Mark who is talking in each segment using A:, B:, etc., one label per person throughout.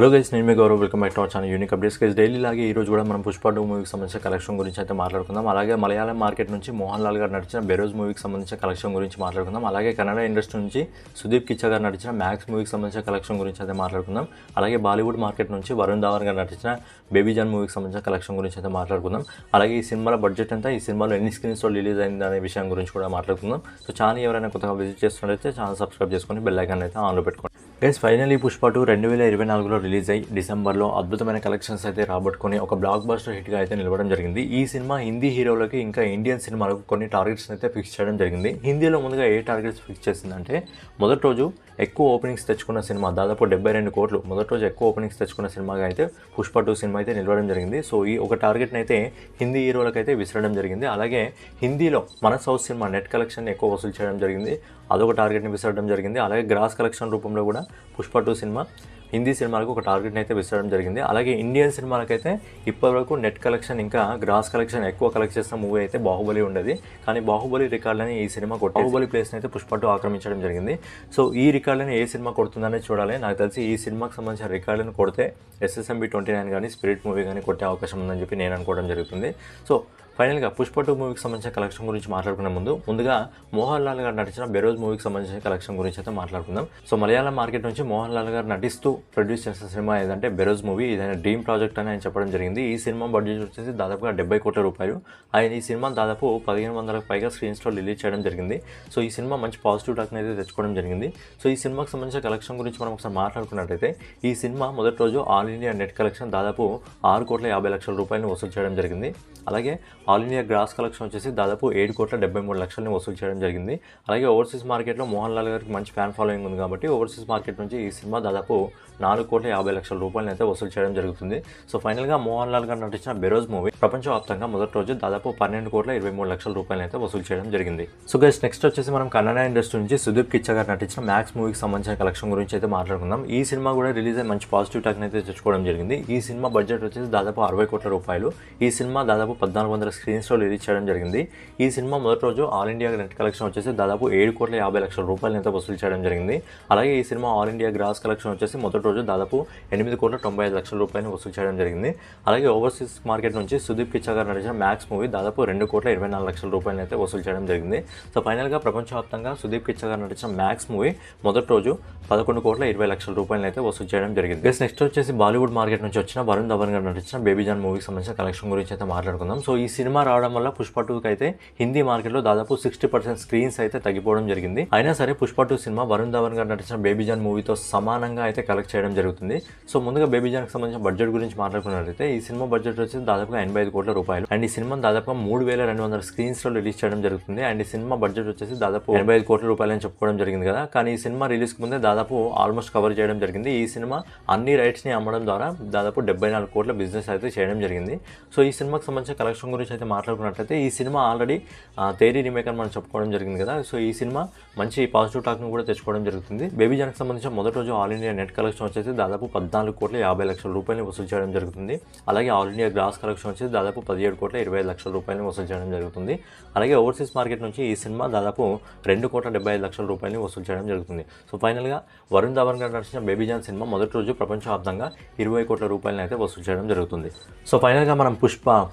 A: Hello guys, నేను మీ Gaurav. Welcome back to our channel unique updates. Guys daily లాగే ఈ రోజు కూడా మనం పుష్ప 2 మూవీకి సంబంధించిన కలెక్షన్ గురించి అయితే మాట్లాడుకుందాం. అలాగే మలయాళం మార్కెట్ నుంచి మోహన్ లాల్ గారు నడిచిన బెరోజ్ మూవీకి సంబంధించిన కలెక్షన్ గురించి మాట్లాడుకుందాం. అలాగే కన్నడ ఇండస్ట్రీ నుంచి సుదీప్ కిచ్చా గారు నడిచిన మ్యాక్స్ మూవీకి సంబంధించిన కలెక్షన్ గురించి అయితే మాట్లాడుకుందాం. అలాగే బాలీవుడ్ మార్కెట్ నుంచి వరుణ్ ధావన్ గారు నటించిన బేబీ జాన్ మూవీకి సంబంధించిన కలెక్షన్ గురించి అయితే మాట్లాడుకుందాం. అలాగే ఈ సినిమాల బడ్జెట్ ఎంత, ఈ సినిమాలో ఎన్ని స్క్రీన్స్లో రిలీజ్ అయింది అనే విషయం గురించి కూడా మాట్లాడుకుందాం. సో ఛానల్ ఎవరైనా కొత్తగా విజిట్ చేస్తున్నట్లయితే ఛానల్ సబ్స్క్రైబ్ చేసుకొని బెల్ ఐకాన్ అయితే ఆన్లో పెట్టుకోండి. గైస్ ఫైనల్లీ పుష్ప 2 2024లో రిలీజ్ అయ్యి డిసెంబర్లో అద్భుతమైన కలెక్షన్స్ అయితే రాబట్టుకొని ఒక బ్లాక్ బస్టర్ హిట్గా అయితే నిలవడం జరిగింది. ఈ సినిమా హిందీ హీరోలకి ఇంకా ఇండియన్ సినిమాలకు కొన్ని టార్గెట్స్ అయితే ఫిక్స్ చేయడం జరిగింది. హిందీలో ముందుగా ఏ టార్గెట్స్ ఫిక్స్ చేసిందంటే, మొదటి రోజు ఎక్కువ ఓపెనింగ్స్ తెచ్చుకున్న సినిమా, దాదాపు 72 కోట్లు మొదటి రోజు ఎక్కువ ఓపెనింగ్స్ తెచ్చుకున్న సినిమాగా అయితే పుష్ప 2 సినిమా అయితే నిలవడం జరిగింది. సో ఈ ఒక టార్గెట్ని అయితే హిందీ హీరోలకైతే విసరడం జరిగింది. అలాగే హిందీలో మన సౌత్ సినిమా నెట్ కలెక్షన్ ఎక్కువ వసూలు చేయడం జరిగింది, అదొక టార్గెట్ని విసరడం జరిగింది. అలాగే గ్రాస్ కలెక్షన్ రూపంలో కూడా పుష్ప 2 సినిమా హిందీ సినిమాలకు ఒక టార్గెట్ని అయితే విసరడం జరిగింది. అలాగే ఇండియన్ సినిమాలకైతే ఇప్పటివరకు నెట్ కలెక్షన్ ఇంకా గ్రాస్ కలెక్షన్ ఎక్కువ కలెక్ట్ చేసిన మూవీ అయితే బాహుబలి ఉండేది. కానీ బాహుబలి రికార్డులని ఈ సినిమా బాహుబలి ప్లేస్ని అయితే పుష్ప 2 ఆక్రమించడం జరిగింది. సో ఈ రికార్డులని ఏ సినిమా కొడుతుందనే చూడాలి. నాకు తెలిసి ఈ సినిమాకి సంబంధించిన రికార్డులను కొడితే SSMB 29 కానీ స్పిరిట్ మూవీ కానీ కొట్టే అవకాశం ఉందని చెప్పి నేను అనుకోవడం జరుగుతుంది. సో ఫైనల్గా పుష్ప 2 మూవీకి సంబంధించిన కలెక్షన్ గురించి మాట్లాడుకునే ముందుగా మోహన్ లాల్ గారు నటించిన బెరోజ్ మూవీకి సంబంధించిన కలెక్షన్ గురించి అయితే మాట్లాడుకుందాం. సో మలయాళం మార్కెట్ నుంచి మోహన్ లాల్ గారు నటిస్తూ ప్రొడ్యూస్ చేసిన సినిమా ఏదంటే బెరోజ్ మూవీ. ఇదైనా డ్రీమ్ ప్రాజెక్ట్ అని ఆయన చెప్పడం జరిగింది. ఈ సినిమా బడ్జెట్ వచ్చేసి దాదాపుగా 70 కోట్ల రూపాయలు. ఆయన ఈ సినిమా దాదాపు 1500కు పైగా స్క్రీన్స్లో రిలీజ్ చేయడం జరిగింది. సో ఈ సినిమా మంచి పాజిటివ్ టాక్ని అయితే తెచ్చుకోవడం జరిగింది. సో ఈ సినిమాకి సంబంధించిన కలెక్షన్ గురించి మనం ఒకసారి మాట్లాడుకున్నట్టయితే, ఈ సినిమా మొదటి రోజు ఆల్ ఇండియా నెట్ కలెక్షన్ దాదాపు 6,50,00,000 రూపాయలను వసూలు చేయడం జరిగింది. అలాగే ఆల్ ఇండియా గ్రాస్ కలెక్షన్ వచ్చేసి దాదాపు 7,73,00,000 వసూలు చేయడం జరిగింది. అలాగే ఓవర్సీస్ మార్కెట్లో మోహన్ లాల్ గారికి మంచి ఫ్యాన్ ఫాలోయింగ్ ఉంది కాబట్టి ఓవర్సీస్ మార్కెట్ నుంచి ఈ సినిమా దాదాపు 4,50,00,000 రూపాయలను అయితే వసూలు చేయడం జరుగుతుంది. సో ఫైనల్గా మోహన్ లాల్ గారు నటించిన బెరోజ్ మూవీ ప్రపంచవ్యాప్తంగా మొదటి రోజు దాదాపు 12,23,00,000 రూపాయలను అయితే వసూలు చేయడం జరిగింది. సో గైస్ నెక్స్ట్ వచ్చేసి మనం కన్నడ ఇండస్ట్రీ నుంచి సుదీప్ కిచ్చా గారు నటించిన మ్యాక్స్ మూవీకి సంబంధించిన కలెక్షన్ గురించి అయితే మాట్లాడుకుందాం. ఈ సినిమా కూడా రిలీజ్ అయ్యి మంచి పాజిటివ్ టాక్ని అయితే తెచ్చుకోవడం జరిగింది. ఈ సినిమా బడ్జెట్ వచ్చేసి దాదాపు 60 కోట్ల రూపాయలు. ఈ సినిమా దాదాపు 1,400 స్క్రీన్స్లో రిలీజ్ చేయడం జరిగింది. ఈ సినిమా మొదటి రోజు ఆల్ ఇండియా నెట్ కలెక్షన్ వచ్చేసి దాదాపు 7,50,00,000 రూపాయలను అయితే వసూలు చేయడం జరిగింది. అలాగే ఈ cinema all India gross collection వచ్చేసి మొదటి రోజు దాదాపు 8,95,00,000 రూపాయలను వసూలు చేయడం జరిగింది. అలాగే ఓవర్సీస్ మార్కెట్ నుంచి సుదీప్ కిచ్చా గారు నటించిన మ్యాక్స్ మూవీ దాదాపు 2,24,00,000 రూపాయలను అయితే వసూలు చేయడం జరిగింది. సో ఫైనల్గా ప్రపంచవ్యాప్తంగా సుదీప్ కిచ్చా గారు నటించిన మ్యాక్స్ మూవీ మొదటి రోజు 11,20,00,000 రూపాయలను అయితే వసూలు చేయడం జరిగింది. నెక్స్ట్ వచ్చేసి బాలీవుడ్ మార్కెట్ నుంచి వచ్చిన వరుణ్ ధావన్ గారు నటించిన బేబీ జాన్ మూవీకి సంబంధించిన కలెక్షన్ గురించి అయితే మాట్లాడుకుందాం. సో ఈ సినిమా రావడం వల్ల పుష్ప 2కి అయితే హిందీ మార్కెట్లో దాదాపు 60% స్క్రీన్స్ అయితే తగ్గిపోవడం జరిగింది. అయినా సరే పుష్ప 2 సినిమా వరుణ్ ధావన్ గారు నటించిన బేబీ జాన్ మూవీతో సమానంగా అయితే కలెక్ట్ చేయడం జరుగుతుంది. సో ముందుగా బేబీ జాన్కి సంబంధించిన బడ్జెట్ గురించి మాట్లాడుకున్నట్లయితే, ఈ సినిమా బడ్జెట్ వచ్చేసి దాదాపుగా 85 కోట్ల రూపాయలు. అండ్ ఈ సినిమా దాదాపుగా 3,200 స్క్రీన్స్లో రిలీజ్ చేయడం జరుగుతుంది. అండ్ ఈ సినిమా బడ్జెట్ వచ్చేసి దాదాపు 85 కోట్ల రూపాయలు అని చెప్పుకోవడం జరిగింది కదా. కానీ ఈ సినిమా రిలీజ్కి ముందే దాదాపు ఆల్మోస్ట్ కవర్ చేయడం జరిగింది. ఈ సినిమా అన్ని రైట్స్ని అమ్మడం ద్వారా దాదాపు 74 కోట్ల బిజినెస్ అయితే చేయడం జరిగింది. సో ఈ సినిమాకి సంబంధించిన కలెక్షన్ గురించి అయితే మాట్లాడుకున్నట్లయితే, ఈ సినిమా ఆల్రెడీ తేరీ రీమేక్ అని మనం చెప్పుకోవడం జరిగింది కదా. సో ఈ సినిమా మంచి పాజిటివ్ టాక్ను కూడా తెచ్చుకోవడం జరుగుతుంది. బేబీ జాన్కి సంబంధించిన మొదటి రోజు ఆల్ ఇండియా నెట్ కలెక్షన్ వచ్చేసి దాదాపు 14,50,00,000 రూపాయలు వసూలు చేయడం జరుగుతుంది. అలాగే ఆల్ ఇండియా గ్రాస్ కలెక్షన్ వచ్చేసి దాదాపు 17,25,00,000 రూపాయలు వసూలు చేయడం జరుగుతుంది. అలాగే ఓవర్సీస్ మార్కెట్ నుంచి ఈ సినిమా దాదాపు 2,75,00,000 రూపాయలు వసూలు చేయడం జరుగుతుంది. సో ఫైనల్గా వరుణ్ ధావన్ గారు నడిచిన బేబీ జాన్ సినిమా మొదటి రోజు ప్రపంచవ్యాప్తంగా 20 కోట్ల రూపాయలను అయితే వసూలు చేయడం జరుగుతుంది. సో ఫైనల్గా మనం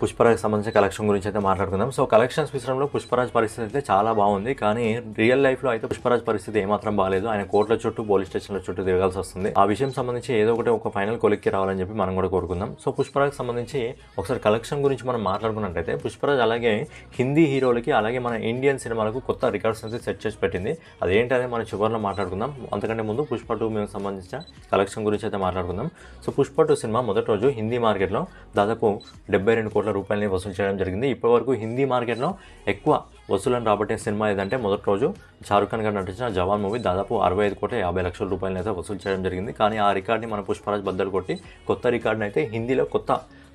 A: పుష్పరాజ్ సంబంధించిన కలెక్షన్ గురించి అయితే మాట్లాడుకుందాం. సో కలెక్షన్స్ విషయంలో పుష్పరాజ్ పరిస్థితి అయితే చాలా బాగుంది. కానీ రియల్ లైఫ్లో అయితే పుష్పరాజ్ పరిస్థితి ఏమాత్రం బాగాలేదు. ఆయన కోర్టుల చుట్టూ పోలీస్ స్టేషన్ల చుట్టూ తిరగాల్సి వస్తుంది. ఆ విషయం సంబంధించి ఏదో ఒక ఫైనల్ కొలిక్కి రావాలని చెప్పి మనం కూడా కోరుకుందాం. సో పుష్పరాజ్ సంబంధించి ఒకసారి కలెక్షన్ గురించి మనం మాట్లాడుకున్నట్టయితే, పుష్పరాజ్ అలాగే హిందీ హీరోలకి అలాగే మన ఇండియన్ సినిమాలకు కొత్త రికార్డ్స్ అయితే సెట్ చేసి పెట్టింది. అదేంటనే మనం చివరిలో మాట్లాడుకుందాం. అంతకంటే ముందు పుష్ప 2 మేము సంబంధించిన కలెక్షన్ గురించి అయితే మాట్లాడుకుందాం. సో పుష్ప 2 సినిమా మొదటి రోజు హిందీ మార్కెట్లో దాదాపు 72 కోట్ల రూపాయలని వసూలు చేయడం జరిగింది. ఇప్పటివరకు హిందీ మార్కెట్లో ఎక్కువ వసూలను రాబట్టే సినిమా ఏదంటే మొదటి రోజు షారుఖ్ ఖాన్ గారు నటించిన జవాన్ మూవీ దాదాపు 65,50,00,000 రూపాయలను అయితే వసూలు చేయడం జరిగింది. కానీ ఆ రికార్డ్ని మన పుష్పరాజ్ బద్దలు కొట్టి కొత్త రికార్డుని అయితే హిందీలో కొత్త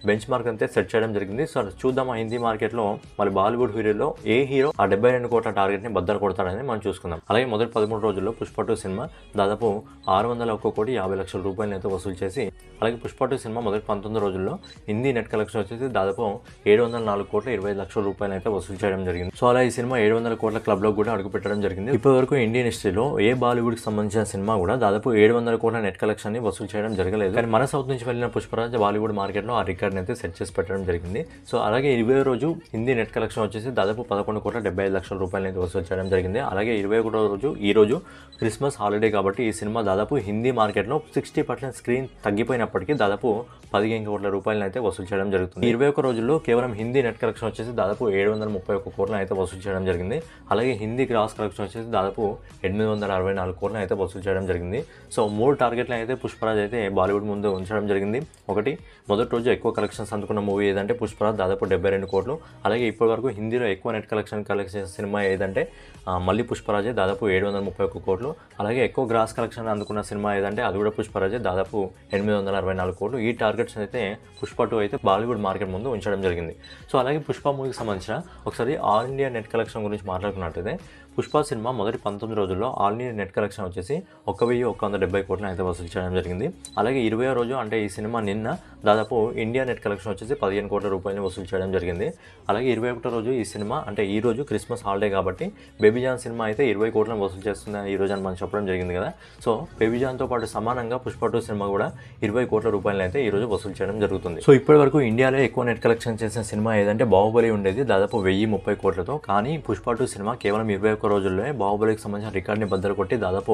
A: బెంచ్ మార్క్ అయితే సెట్ చేయడం జరిగింది. సో చూద్దాం ఆ హిందీ మార్కెట్లో మరి బాలీవుడ్ హీరోలో ఏ హీరో ఆ 72 కోట్ల టార్గెట్ని బద్దలు కొడతాడని మనం చూసుకుందాం. అలాగే మొదటి 13 రోజుల్లో పుష్ప 2 సినిమా దాదాపు 601,50,00,000 రూపాయలను అయితే వసూలు చేసి, అలాగే పుష్ప 2 సినిమా మొదటి 19 రోజుల్లో హిందీ నెట్ కలెక్షన్ వచ్చేసి దాదాపు 704,25,00,000 రూపాయలు అయితే వసూలు చేయడం జరిగింది. సో అలా ఈ సినిమా 700 కోట్ల క్లబ్లో కూడా అడుగు పెట్టడం జరిగింది. ఇప్పటి వరకు ఇండియన్ హిస్టరీలో ఏ బాలీవుడ్కి సంబంధించిన సినిమా కూడా దాదాపు 700 కోట్ల నెట్ కలెక్షన్ ని వసూలు చేయడం జరగలేదు. కానీ మన సౌత్ నుంచి వెళ్ళిన పుష్పరాజ్ బాలీవుడ్ మార్కెట్లో ఆ రికార్డ్ని అయితే సెట్ చేసి పెట్టడం జరిగింది. సో అలాగే 20 రోజు హిందీ నెట్ కలెక్షన్ వచ్చేసి దాదాపు 11,75,00,000 రూపాయలు అయితే వసూలు చేయడం జరిగింది. అలాగే 21 రోజు ఈ రోజు క్రిస్మస్ హాలిడే కాబట్టి ఈ సినిమా దాదాపు హిందీ మార్కెట్లో 60% స్క్రీన్ తగ్గిపోయినప్పటికీ దాదాపు 15 కోట్ల రూపాయలను అయితే వసూలు చేయడం జరుగుతుంది. 21 రోజుల్లో కేవలం హిందీ నెట్ కలెక్షన్ వచ్చేసి దాదాపు 731 కోట్లను అయితే వసూలు చేయడం జరిగింది. అలాగే హిందీ గ్రాస్ కలెక్షన్ వచ్చేసి దాదాపు 864 కోట్లను అయితే వసూలు చేయడం జరిగింది. సో 3 టార్గెట్లు అయితే పుష్పరాజ్ అయితే బాలీవుడ్ ముందు ఉంచడం జరిగింది. ఒకటి, మొదటి రోజు ఎక్కువ కలెక్షన్స్ అందుకున్న మూవీ ఏదంటే పుష్పరాజ్ దాదాపు 72 కోట్లు. అలాగే ఇప్పటి వరకు హిందీలో ఎక్కువ నెట్ కలెక్షన్ సినిమా ఏదంటే మళ్ళీ పుష్పరాజే దాదాపు 731 కోట్లు. అలాగే ఎక్కువ గ్రాస్ కలెక్షన్ అందుకున్న సినిమా ఏదంటే అది కూడా పుష్పరాజే దాదాపు 864 కోట్లు. ఈ టార్గెట్స్ అయితే పుష్ప 2 అయితే బాలీవుడ్ మార్కెట్ ముందు ఉంచడం జరిగింది. సో అలాగే పుష్ప మూవీకి సంబంధించిన ఒకసారి ఆల్ ఇండియా నెట్ కలెక్షన్ గురించి మాట్లాడుకున్నట్టయితే పుష్ప సినిమా మొదటి 19 రోజుల్లో ఆల్ ఇండియా నెట్ కలెక్షన్ వచ్చేసి 1,170 కోట్లను అయితే వసూలు చేయడం జరిగింది. అలాగే 20వ రోజు అంటే ఈ సినిమా నిన్న దాదాపు ఇండియా నెట్ కలెక్షన్ వచ్చేసి 15 కోట్ల రూపాయలని వసూలు చేయడం జరిగింది. అలాగే 21వ రోజు ఈ సినిమా అంటే ఈ రోజు క్రిస్మస్ హాలిడే కాబట్టి బేబీ జాన్ సినిమా అయితే 20 కోట్లను వసూలు చేస్తుంది ఈ రోజు అని మనం చెప్పడం జరిగింది కదా. సో బేబీ జాన్తో పాటు సమానంగా పుష్ప 2 సినిమా కూడా 20 కోట్ల రూపాయలను అయితే ఈ రోజు వసూలు చేయడం జరుగుతుంది. సో ఇప్పటి వరకు ఇండియాలో ఎక్కువ నెట్ కలెక్షన్ చేసిన సినిమా ఏదంటే బాహుబలి ఉండేది దాదాపు 1030 కోట్లతో. కానీ పుష్ప 2 సినిమా కేవలం 21 రోజుల్లోనే బాహుబలికి సంబంధించిన రికార్డ్ని బద్దలు కొట్టి దాదాపు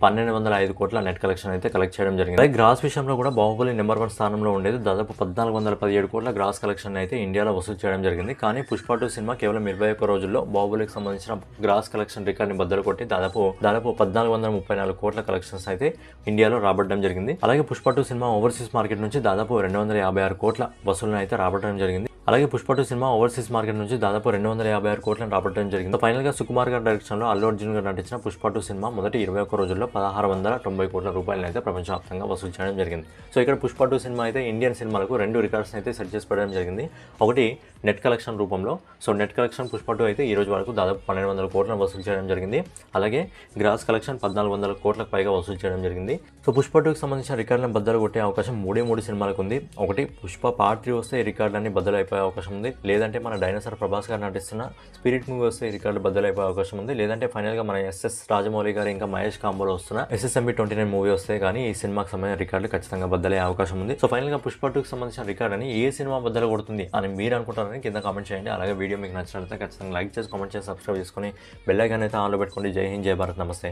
A: 1,205 కోట్ల నెట్ కలెక్షన్ అయితే కలెక్ట్ చేయడం జరిగింది. అలాగే గ్రాస్ విషయంలో కూడా బాహుబలి నెంబర్ 1 స్థానంలో ఉండేది దాదాపు 1,417 కోట్ల గ్రాస్ కలెక్షన్ అయితే ఇండియాలో వసూలు చేయడం జరిగింది. కానీ పుష్ప 2 సినిమా కేవలం 21 రోజుల్లో బాహుబలికి సంబంధించిన గ్రాస్ కలెక్షన్ రికార్డ్ని బద్దలు కొట్టి దాదాపు 1,434 కోట్ల కలెక్షన్స్ అయితే ఇండియాలో రాబట్టడం జరిగింది. అలాగే పుష్ప 2 సినిమా ఓవర్సీస్ మార్కెట్ నుంచి దాదాపు 256 కోట్ల వసూలను అయితే రాబట్టడం జరిగింది. అలాగే పుష్ప 2 సినిమా ఓవర్సీస్ మార్కెట్ నుంచి దాదాపు 256 కోట్లను రాబట్టడం జరిగింది. ఫైనల్ గా సుకుమార్ గారి డైరెక్షన్ లో అల్లు అర్జున్ గారు నటించిన పుష్ప 2 సినిమా మొదటి 21 రోజుల్లో 1,690 కోట్ల రూపాయలను అయితే ప్రపంచవ్యాప్తంగా వసూలు చేయడం జరిగింది. సో ఇక్కడ పుష్ప 2 సినిమా అయితే ఇండియన్ సినిమాలకు 2 రికార్డ్స్ అయితే సెట్ చేసి పెట్టడం జరిగింది. ఒకటి నెట్ కలెక్షన్ రూపంలో. సో నెట్ కలెక్షన్ పుష్ప 2 అయితే ఈ రోజు వరకు దాదాపు 1,200 కోట్లను వసూలు చేయడం జరిగింది. అలాగే గ్రాస్ కలెక్షన్ 1,400 కోట్లకు పైగా వసూలు చేయడం జరిగింది. సో పుష్ప 2కి సంబంధించిన రికార్డులను బద్దలు కొట్టే అవకాశం 3 సినిమాలకు ఉంది. ఒకటి పుష్ప పార్ట్ 3 వస్తే ఈ రికార్డులన్నీ బద్దలు అయిపోయే అవకాశం ఉంది. లేదంటే మన డైనోసార్ ప్రభాస్ గారు నటిస్తున్న స్పిరిట్ మూవీ వస్తే ఈ రికార్డు బద్దలైపోయే అవకాశం ఉంది. లేదంటే ఫైనల్గా మన ఎస్ఎస్ రాజమౌళి గారు ఇంకా మహేష్ కాంబోలో వస్తున్న SSMB 29 మూవీ వస్తే కానీ ఈ సినిమాకి సంబంధించిన రికార్డులు ఖచ్చితంగా బద్దలయ్యే అవకాశం ఉంది. సో ఫైనల్గా పుష్ప 2కి సంబంధించిన రికార్డ్ అని ఏ సినిమా బద్దలు కొడుతుంది అని మీరు అనుకుంటారని కింద కామెంట్ చేయండి. అలాగే వీడియో మీకు నచ్చినట్లయితే ఖచ్చితంగా లైక్ చేసి కామెంట్ చేసి సబ్స్క్రైబ్ చేసుకొని బెల్ ఐకాన్ అయితే ఆన్లో పెట్టుకోండి. జై హింద్, జై భారత్, నమస్తే.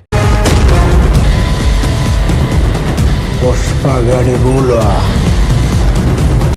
B: పుష్ప గడి రూల్